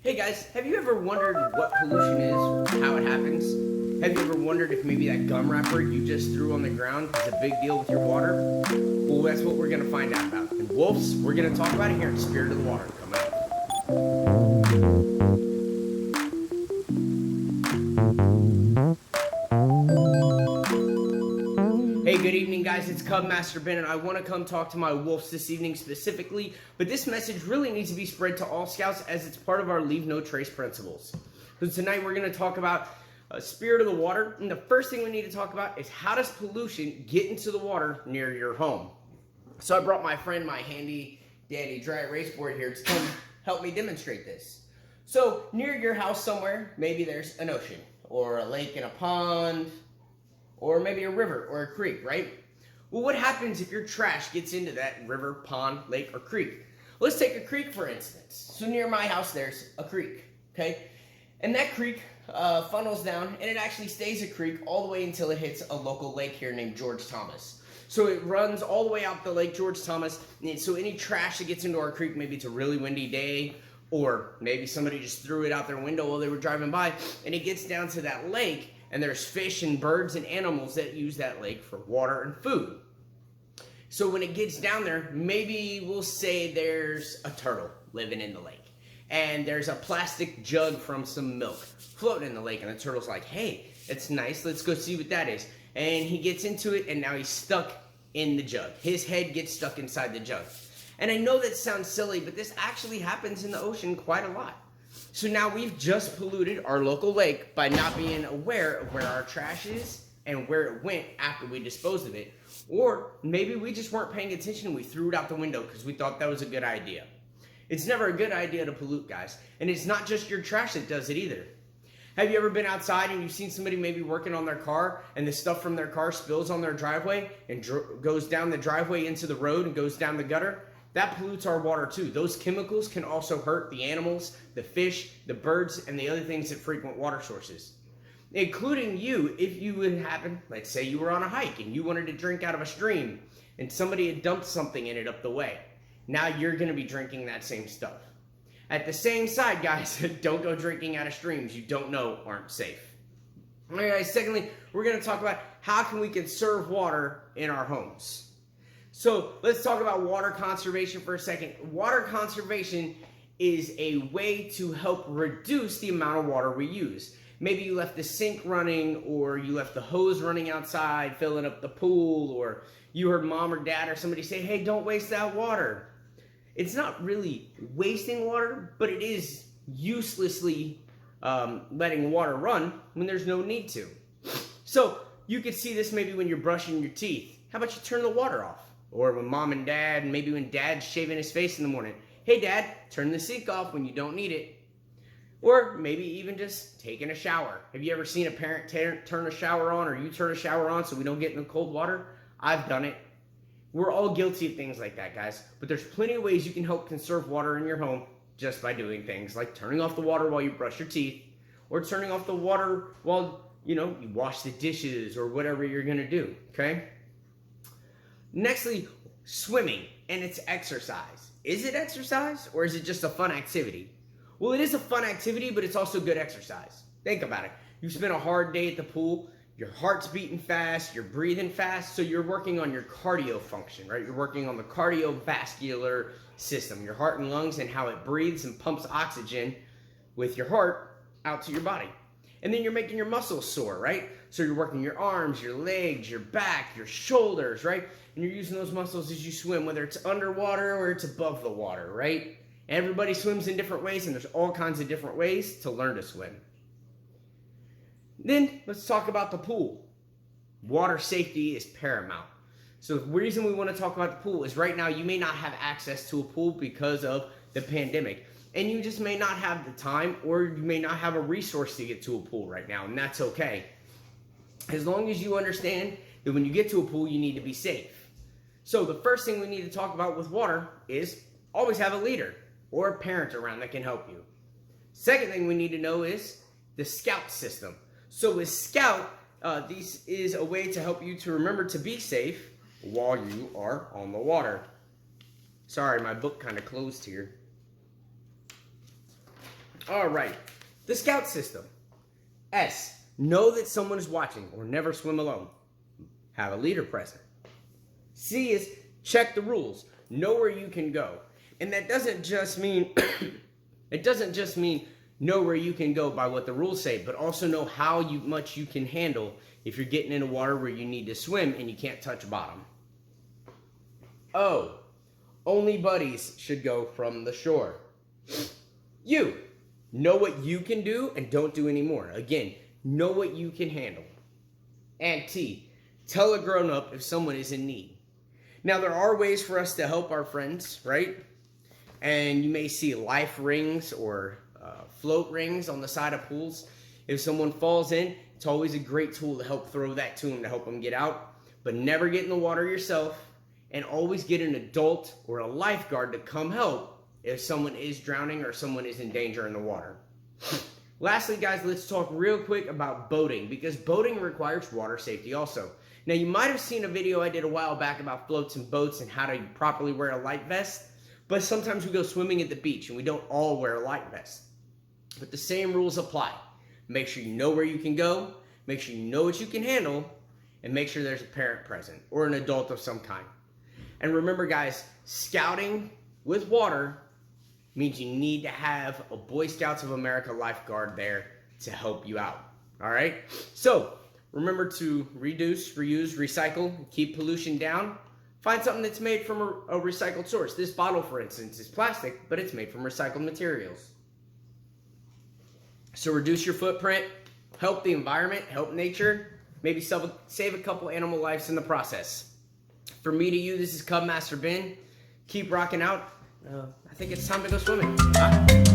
Hey guys, have you ever wondered what pollution is, how it happens? Have you ever wondered if maybe that gum wrapper you just threw on the ground is a big deal with your water? Well, that's what we're going to find out about. And Wolves, we're going to talk about it here in Spirit of the Water coming up. Hey, good evening guys, it's Cub Master Ben and I want to come talk to my Wolves this evening specifically, but this message really needs to be spread to all Scouts as it's part of our Leave No Trace principles. So tonight we're going to talk about Spirit of the Water, and the first thing we need to talk about is how does pollution get into the water near your home? So I brought my friend, my handy dandy dry erase board here to come help me demonstrate this. So near your house somewhere, maybe there's an ocean, or a lake and a pond, or maybe a river or a creek, right? Well, what happens if your trash gets into that river, pond, lake, or creek? Let's take a creek for instance. So near my house there's a creek, okay? And that creek funnels down, and it actually stays a creek all the way until it hits a local lake here named George Thomas. So it runs all the way out the lake George Thomas, and so any trash that gets into our creek, maybe it's a really windy day, or maybe somebody just threw it out their window while they were driving by, and it gets down to that lake, and there's fish and birds and animals that use that lake for water and food. So when it gets down there, maybe we'll say there's a turtle living in the lake, and there's a plastic jug from some milk floating in the lake, and the turtle's like, hey, it's nice, let's go see what that is. And he gets into it, and now he's stuck in the jug. His head gets stuck inside the jug. And I know that sounds silly, but this actually happens in the ocean quite a lot. So now we've just polluted our local lake by not being aware of where our trash is and where it went after we disposed of it. Or maybe we just weren't paying attention and we threw it out the window because we thought that was a good idea. It's never a good idea to pollute, guys. And it's not just your trash that does it either. Have you ever been outside and you've seen somebody maybe working on their car and the stuff from their car spills on their driveway and goes down the driveway into the road and goes down the gutter? That pollutes our water too. Those chemicals can also hurt the animals, the fish, the birds, and the other things that frequent water sources. Including you, if you would happen, let's say you were on a hike and you wanted to drink out of a stream and somebody had dumped something in it up the way. Now you're going to be drinking that same stuff. At the same side, guys, don't go drinking out of streams you don't know aren't safe. All right, guys, secondly, we're going to talk about how can we conserve water in our homes. So let's talk about water conservation for a second. Water conservation is a way to help reduce the amount of water we use. Maybe you left the sink running, or you left the hose running outside, filling up the pool, or you heard mom or dad or somebody say, hey, don't waste that water. It's not really wasting water, but it is uselessly letting water run when there's no need to. So you could see this maybe when you're brushing your teeth. How about you turn the water off? Or when mom and dad, maybe when dad's shaving his face in the morning. Hey dad, turn the sink off when you don't need it. Or maybe even just taking a shower. Have you ever seen a parent turn a shower on, or you turn a shower on so we don't get in the cold water? I've done it. We're all guilty of things like that, guys. But there's plenty of ways you can help conserve water in your home just by doing things like turning off the water while you brush your teeth, or turning off the water while, you wash the dishes or whatever you're going to do, okay? Nextly, swimming, and it's exercise. Is it exercise, or is it just a fun activity? Well, it is a fun activity, but it's also good exercise. Think about it. You spent a hard day at the pool, your heart's beating fast, you're breathing fast, so you're working on your cardio function, right? You're working on the cardiovascular system, your heart and lungs, and how it breathes and pumps oxygen with your heart out to your body. And then you're making your muscles sore, right? So you're working your arms, your legs, your back, your shoulders, right? And you're using those muscles as you swim, whether it's underwater or it's above the water, right? Everybody swims in different ways, and there's all kinds of different ways to learn to swim. Then let's talk about the pool. Water safety is paramount. So the reason we want to talk about the pool is right now you may not have access to a pool because of the pandemic. And you just may not have the time, or you may not have a resource to get to a pool right now, and that's okay. As long as you understand that when you get to a pool, you need to be safe. So the first thing we need to talk about with water is always have a leader or a parent around that can help you. Second thing we need to know is the Scout system. So with Scout, this is a way to help you to remember to be safe while you are on the water. Sorry, my book kind of closed here. All right. The scout system. S, know that someone is watching or never swim alone. Have a leader present. C is check the rules. Know where you can go. And that doesn't just mean know where you can go by what the rules say, but also know how much you can handle if you're getting into water where you need to swim and you can't touch bottom. O, only buddies should go from the shore. U, know what you can do and don't do anymore. Again, know what you can handle. And T, tell a grown-up if someone is in need. Now, there are ways for us to help our friends, right? And you may see life rings or float rings on the side of pools. If someone falls in, it's always a great tool to help throw that to them to help them get out. But never get in the water yourself, and always get an adult or a lifeguard to come help if someone is drowning or someone is in danger in the water. Lastly, guys, let's talk real quick about boating, because boating requires water safety also. Now, you might have seen a video I did a while back about floats and boats and how to properly wear a life vest, but sometimes we go swimming at the beach and we don't all wear a life vest. But the same rules apply. Make sure you know where you can go, make sure you know what you can handle, and make sure there's a parent present or an adult of some kind. And remember, guys, scouting with water means you need to have a Boy Scouts of America lifeguard there to help you out. All right? So remember to reduce, reuse, recycle, keep pollution down. Find something that's made from a recycled source. This bottle, for instance, is plastic, but it's made from recycled materials. So reduce your footprint, help the environment, help nature, maybe save a couple animal lives in the process. For me to you, this is Cub Master Ben. Keep rocking out. I think it's time to go swimming. Bye.